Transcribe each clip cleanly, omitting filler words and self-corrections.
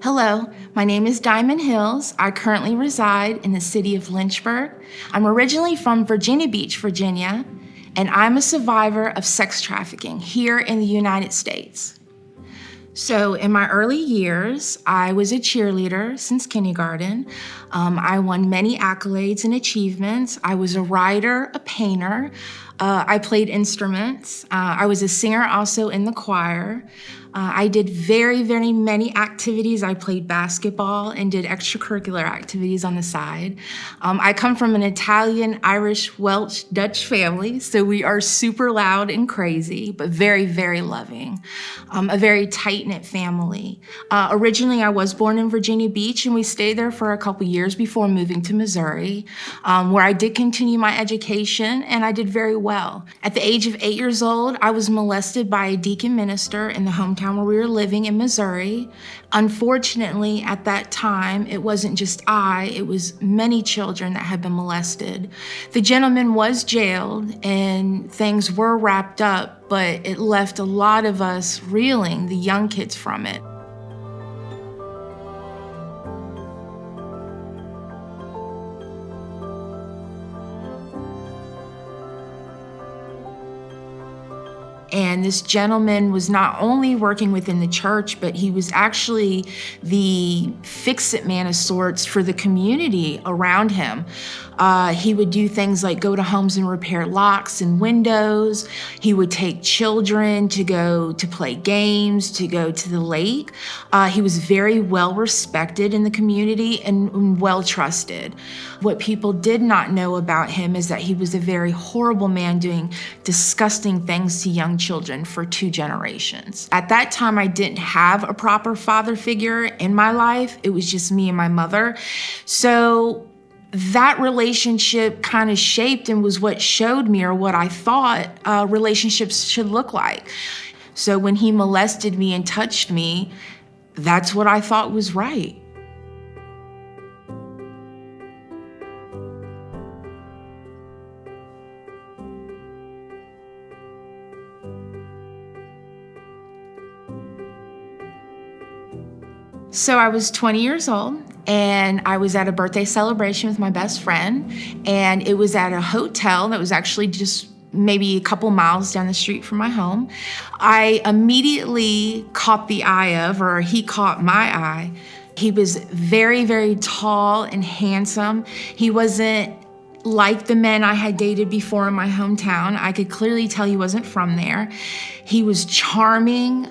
Hello, my name is Dyimon Hills. I currently reside in the city of Lynchburg. I'm originally from Virginia Beach, Virginia, and I'm a survivor of sex trafficking here in the United States. So in my early years, I was a cheerleader since kindergarten. I won many accolades and achievements. I was a writer, a painter. I played instruments. I was a singer also in the choir. I did very many activities. I played basketball and did extracurricular activities on the side. I come from an Italian, Irish, Welsh, Dutch family, so we are super loud and crazy, but very loving. A very tight-knit family. Originally, I was born in Virginia Beach, and we stayed there for a couple years before moving to Missouri, where I did continue my education, and I did very well. At the age of 8 years old, I was molested by a deacon minister in the hometown where we were living in Missouri. Unfortunately, at that time, it wasn't just it was many children that had been molested. The gentleman was jailed and things were wrapped up, but it left a lot of us reeling, the young kids, from it. And this gentleman was not only working within the church, but he was actually the fix-it man of sorts for the community around him. He would do things like go to homes and repair locks and windows. He would take children to go to play games, to go to the lake. He was very well respected in the community and well trusted. What people did not know about him is that he was a very horrible man doing disgusting things to young children for 2 generations. At that time, I didn't have a proper father figure in my life. It was just me and my mother. So that relationship kind of shaped and was what showed me, or what I thought relationships should look like. So when he molested me and touched me, that's what I thought was right. So I was 20 years old, and I was at a birthday celebration with my best friend, and it was at a hotel that was actually just maybe a couple miles down the street from my home. I immediately caught the eye of, or he caught my eye. He was very tall and handsome. He wasn't like the men I had dated before in my hometown. I could clearly tell he wasn't from there. He was charming.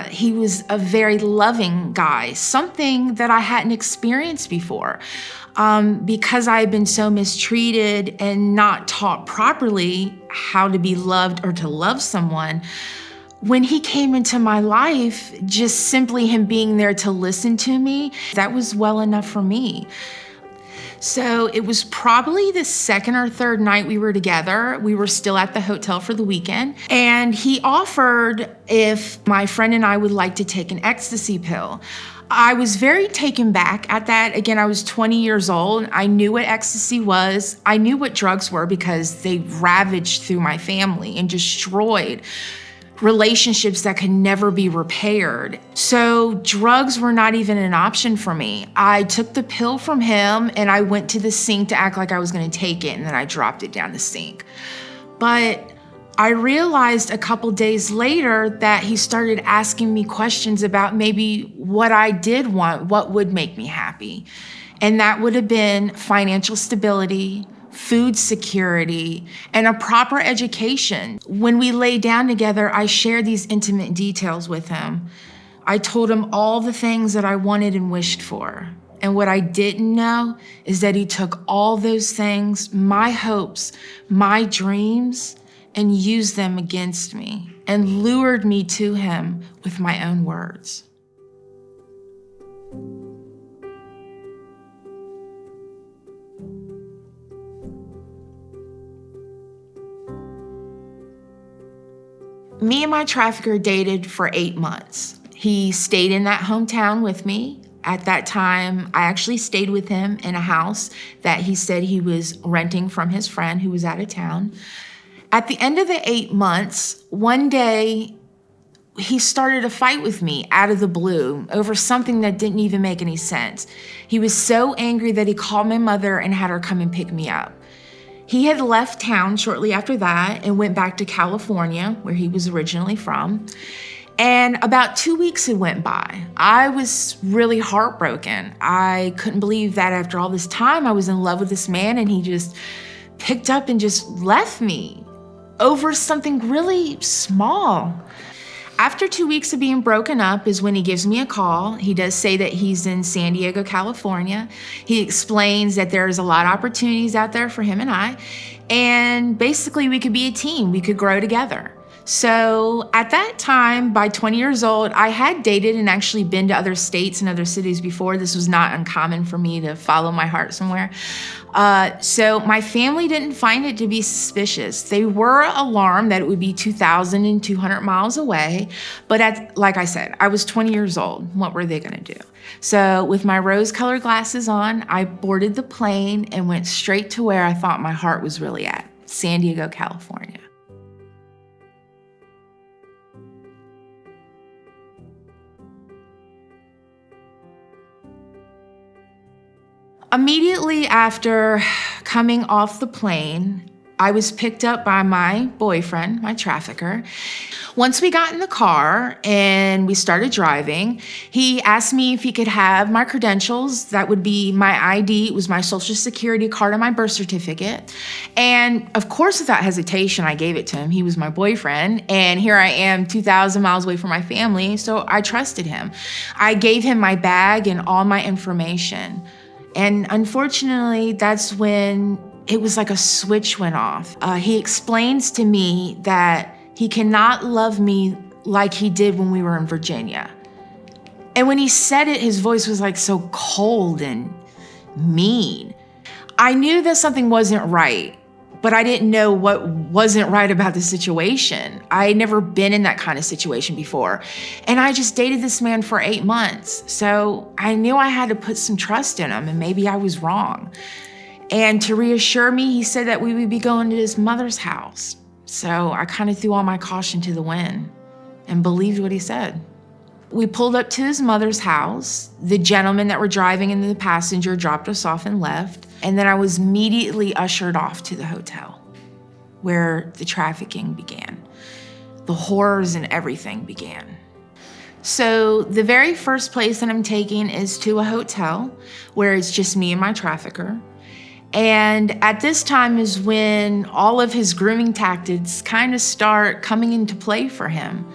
He was a very loving guy, something that I hadn't experienced before. Because I had been so mistreated and not taught properly how to be loved or to love someone, when he came into my life, just simply him being there to listen to me, that was well enough for me. So it was probably the second or third night we were together. We were still at the hotel for the weekend. And he offered if my friend and I would like to take an ecstasy pill. I was very taken back at that. Again, I was 20 years old. I knew what ecstasy was. I knew what drugs were because they ravaged through my family and destroyed relationships that could never be repaired. So drugs were not even an option for me. I took the pill from him and I went to the sink to act like I was gonna take it, and then I dropped it down the sink. But I realized a couple days later that he started asking me questions about maybe what I did want, what would make me happy. And that would have been financial stability, food security, and a proper education. When we lay down together, I shared these intimate details with him. I told him all the things that I wanted and wished for. And what I didn't know is that he took all those things, my hopes, my dreams, and used them against me and lured me to him with my own words. Me and my trafficker dated for 8 months. He stayed in that hometown with me. At that time, I actually stayed with him in a house that he said he was renting from his friend who was out of town. At the end of the 8 months, one day, he started a fight with me out of the blue over something that didn't even make any sense. He was so angry that he called my mother and had her come and pick me up. He had left town shortly after that and went back to California, where he was originally from. And about 2 weeks had went by. I was really heartbroken. I couldn't believe that after all this time, I was in love with this man and he just picked up and just left me over something really small. After 2 weeks of being broken up is when he gives me a call. He does say that he's in San Diego, California. He explains that there's a lot of opportunities out there for him and I. And basically we could be a team, we could grow together. So at that time, by 20 years old, I had dated and actually been to other states and other cities before. This was not uncommon for me to follow my heart somewhere. So my family didn't find it to be suspicious. They were alarmed that it would be 2,200 miles away. But like I said, I was 20 years old. What were they gonna do? So with my rose-colored glasses on, I boarded the plane and went straight to where I thought my heart was really at, San Diego, California. Immediately after coming off the plane, I was picked up by my boyfriend, my trafficker. Once we got in the car and we started driving, he asked me if he could have my credentials. That would be my ID. It was my social security card and my birth certificate. And of course, without hesitation, I gave it to him. He was my boyfriend. And here I am 2,000 miles away from my family. So I trusted him. I gave him my bag and all my information. And unfortunately, that's when it was like a switch went off. He explains to me that he cannot love me like he did when we were in Virginia. And when he said it, his voice was like so cold and mean. I knew that something wasn't right, but I didn't know what wasn't right about the situation. I had never been in that kind of situation before. And I just dated this man for 8 months. So I knew I had to put some trust in him, and maybe I was wrong. And to reassure me, he said that we would be going to his mother's house. So I kind of threw all my caution to the wind and believed what he said. We pulled up to his mother's house. The gentleman that were driving in the passenger dropped us off and left. And then I was immediately ushered off to the hotel where the trafficking began. The horrors and everything began. So the very first place that I'm taking is to a hotel where it's just me and my trafficker. And at this time is when all of his grooming tactics kind of start coming into play for him.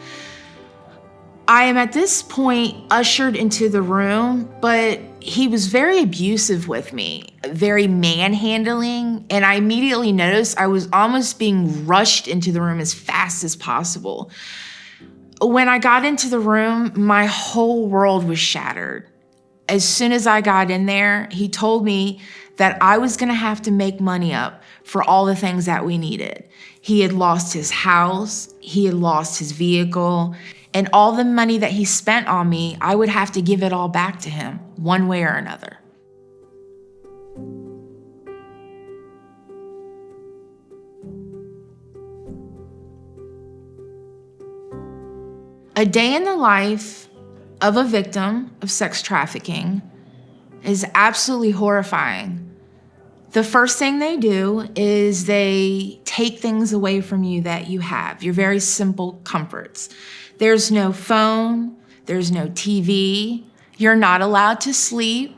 I am at this point ushered into the room, but he was very abusive with me, very manhandling, and I immediately noticed I was almost being rushed into the room as fast as possible. When I got into the room, my whole world was shattered. As soon as I got in there, he told me that I was gonna have to make money up for all the things that we needed. He had lost his house, he had lost his vehicle, and all the money that he spent on me, I would have to give it all back to him, one way or another. A day in the life of a victim of sex trafficking is absolutely horrifying. The first thing they do is they take things away from you that you have, your very simple comforts. There's no phone, there's no TV, you're not allowed to sleep,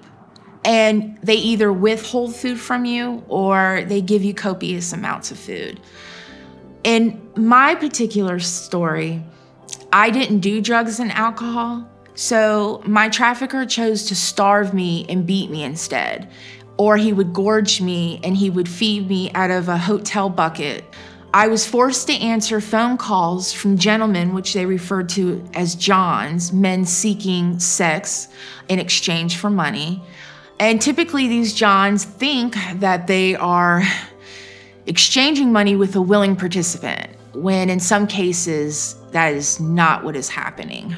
and they either withhold food from you or they give you copious amounts of food. In my particular story, I didn't do drugs and alcohol, so my trafficker chose to starve me and beat me instead. Or he would gorge me and he would feed me out of a hotel bucket. I was forced to answer phone calls from gentlemen, which they referred to as Johns, men seeking sex in exchange for money. And typically these Johns think that they are exchanging money with a willing participant, when in some cases, that is not what is happening.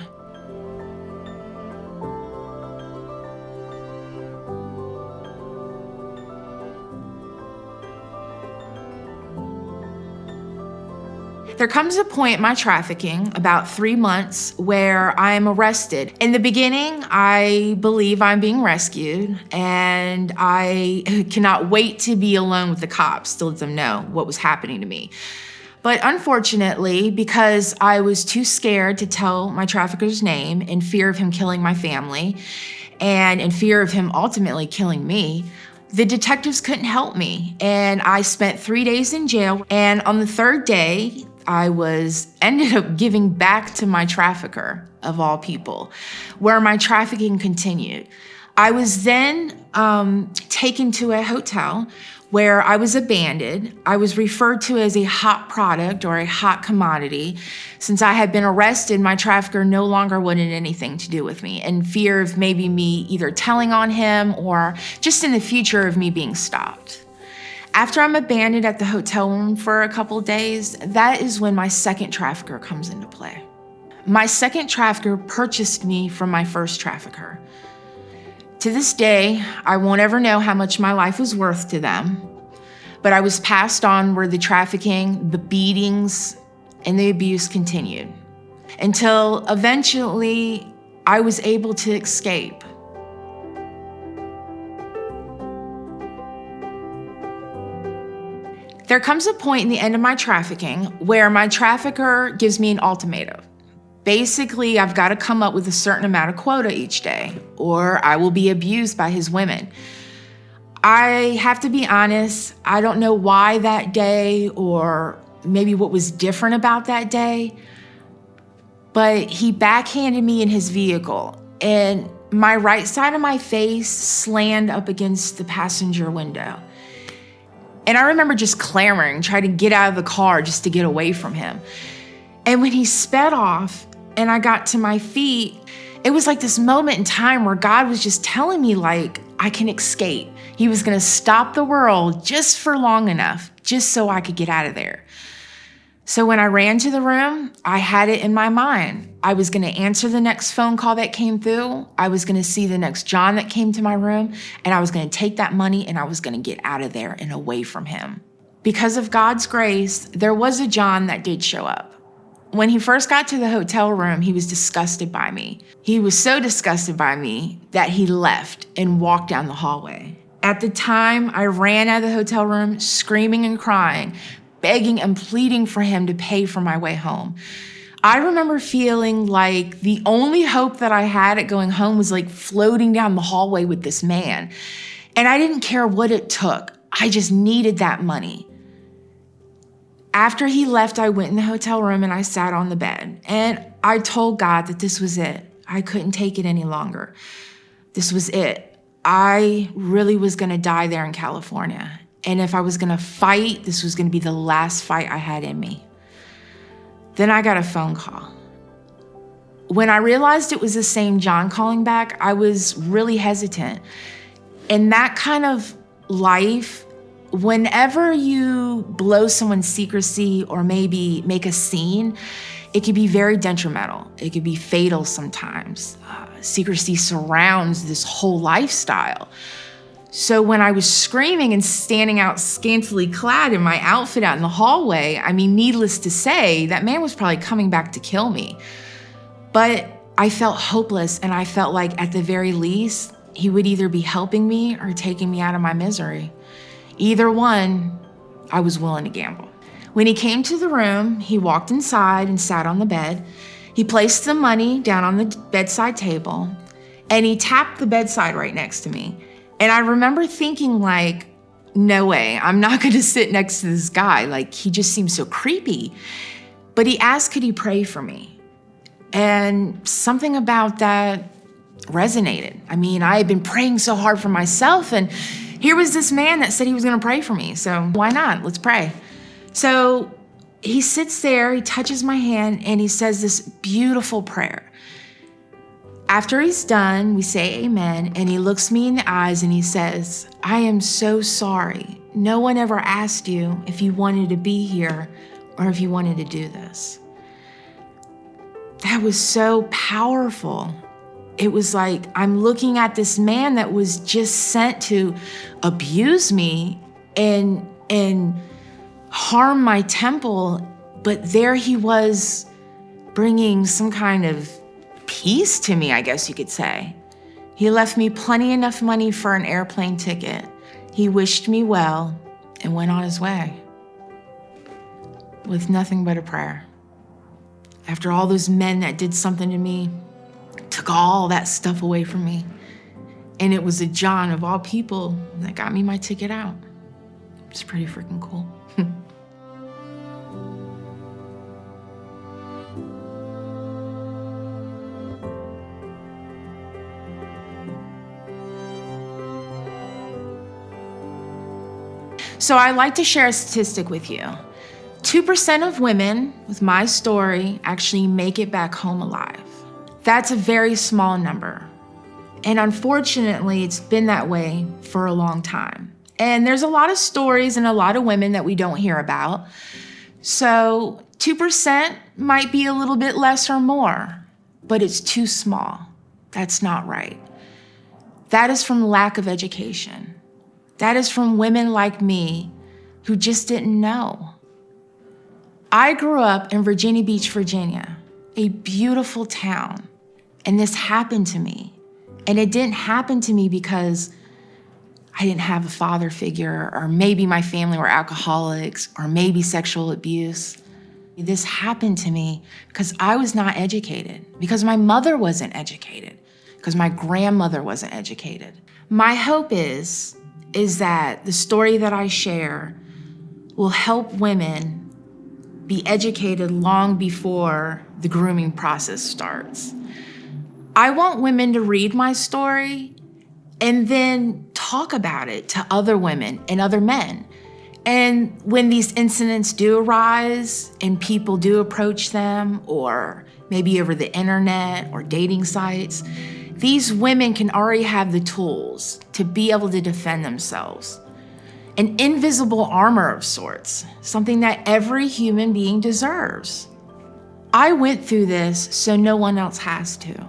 There comes a point in my trafficking, about 3 months, where I am arrested. In the beginning, I believe I'm being rescued, and I cannot wait to be alone with the cops to let them know what was happening to me. But unfortunately, because I was too scared to tell my trafficker's name in fear of him killing my family, and in fear of him ultimately killing me, the detectives couldn't help me. And I spent 3 days in jail. And on the third day, I ended up giving back to my trafficker, of all people, where my trafficking continued. I was then taken to a hotel where I was abandoned. I was referred to as a hot product or a hot commodity. Since I had been arrested, my trafficker no longer wanted anything to do with me, in fear of maybe me either telling on him or just in the future of me being stopped. After I'm abandoned at the hotel room for a couple days, that is when my second trafficker comes into play. My second trafficker purchased me from my first trafficker. To this day, I won't ever know how much my life was worth to them, but I was passed on where the trafficking, the beatings, and the abuse continued, until eventually I was able to escape. There comes a point in the end of my trafficking where my trafficker gives me an ultimatum. Basically, I've got to come up with a certain amount of quota each day, or I will be abused by his women. I have to be honest, I don't know why that day or maybe what was different about that day, but he backhanded me in his vehicle, and my right side of my face slammed up against the passenger window. And I remember just clamoring, trying to get out of the car just to get away from him. And when he sped off and I got to my feet, it was like this moment in time where God was just telling me, like, I can escape. He was gonna stop the world just for long enough, just so I could get out of there. So when I ran to the room, I had it in my mind. I was gonna answer the next phone call that came through. I was gonna see the next John that came to my room, and I was gonna take that money and I was gonna get out of there and away from him. Because of God's grace, there was a John that did show up. When he first got to the hotel room, he was disgusted by me. He was so disgusted by me that he left and walked down the hallway. At the time, I ran out of the hotel room screaming and crying, begging and pleading for him to pay for my way home. I remember feeling like the only hope that I had at going home was like floating down the hallway with this man. And I didn't care what it took. I just needed that money. After he left, I went in the hotel room and I sat on the bed. And I told God that this was it. I couldn't take it any longer. This was it. I really was gonna die there in California. And if I was gonna fight, this was gonna be the last fight I had in me. Then I got a phone call. When I realized it was the same John calling back, I was really hesitant. In that kind of life, whenever you blow someone's secrecy or maybe make a scene, it can be very detrimental. It can be fatal sometimes. Secrecy surrounds this whole lifestyle. So when I was screaming and standing out scantily clad in my outfit out in the hallway, I mean, needless to say, that man was probably coming back to kill me. But I felt hopeless, and I felt like at the very least, he would either be helping me or taking me out of my misery. Either one, I was willing to gamble. When he came to the room, he walked inside and sat on the bed. He placed the money down on the bedside table, and he tapped the bedside right next to me. And I remember thinking, like, no way, I'm not gonna sit next to this guy. Like, he just seems so creepy. But he asked, could he pray for me? And something about that resonated. I mean, I had been praying so hard for myself, and here was this man that said he was gonna pray for me. So why not? Let's pray. So he sits there, he touches my hand, and he says this beautiful prayer. After he's done, we say amen, and he looks me in the eyes and he says, I am so sorry. No one ever asked you if you wanted to be here or if you wanted to do this. That was so powerful. It was like I'm looking at this man that was just sent to abuse me and harm my temple, But there he was bringing some kind of peace to me, I guess you could say. He left me plenty enough money for an airplane ticket. He wished me well and went on his way with nothing but a prayer. After all those men that did something to me, took all that stuff away from me. And it was a John of all people that got me my ticket out. It's pretty freaking cool. So I like to share a statistic with you. 2% of women with my story actually make it back home alive. That's a very small number. And unfortunately, it's been that way for a long time. And there's a lot of stories and a lot of women that we don't hear about. So 2% might be a little bit less or more, but it's too small. That's not right. That is from lack of education. That is from women like me who just didn't know. I grew up in Virginia Beach, Virginia, a beautiful town, and this happened to me. And it didn't happen to me because I didn't have a father figure, or maybe my family were alcoholics, or maybe sexual abuse. This happened to me because I was not educated, because my mother wasn't educated, because my grandmother wasn't educated. My hope is that the story that I share will help women be educated long before the grooming process starts. I want women to read my story and then talk about it to other women and other men. And when these incidents do arise and people do approach them, or maybe over the internet or dating sites, these women can already have the tools to be able to defend themselves. An invisible armor of sorts, something that every human being deserves. I went through this so no one else has to.